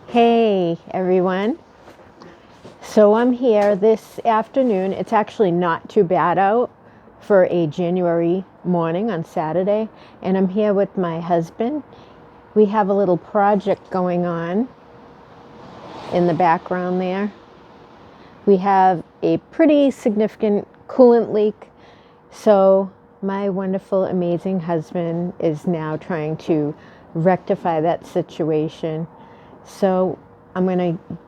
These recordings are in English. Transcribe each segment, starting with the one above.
Hey everyone. So I'm here this afternoon. It's actually not too bad out for a January morning on Saturday, and I'm here with my husband. We have a little project going on in the background there. We have a pretty significant coolant leak, so my wonderful, amazing husband is now trying to rectify that situation. So I'm going to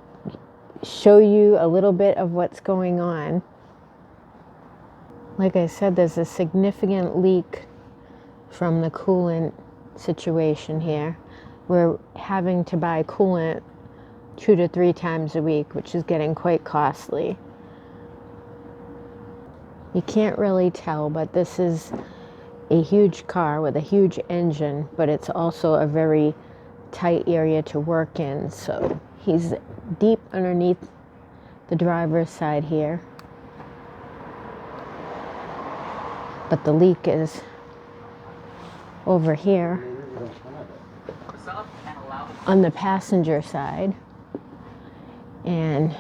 show you a little bit of what's going on. Like I said, there's a significant leak from the coolant situation here. We're having to buy coolant 2 to 3 times a week, which is getting quite costly. You can't really tell, but this is a huge car with a huge engine, but it's also a very tight area to work in. So he's deep underneath the driver's side here, but the leak is over here on the passenger side. And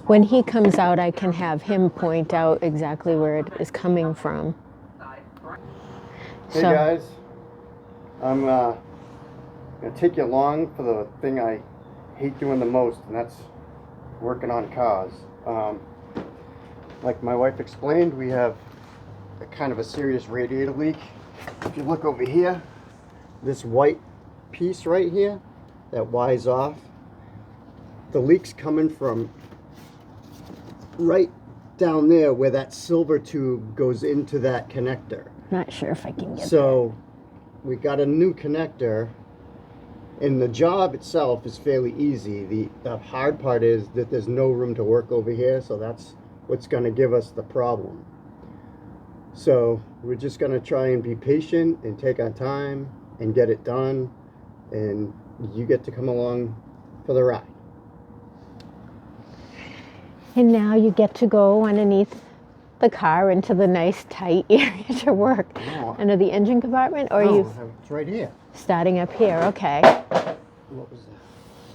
when he comes out, I can have him point out exactly where it is coming from. Hey guys, I'm going to take you along for the thing I hate doing the most, and that's working on cars. Like my wife explained, we have a kind of a serious radiator leak. If you look over here, this white piece right here that Y's off, the leak's coming from right down there where that silver tube goes into that connector. Not sure if I can get So we got a new connector, and the job itself is fairly easy. The hard part is that there's no room to work over here, so that's what's going to give us the problem. So we're just going to try and be patient and take our time and get it done, and you get to come along for the ride. And now you get to go underneath the car into the nice tight area to work. No. Under the engine compartment, or No, you it's right here. starting up here? Okay. What was that?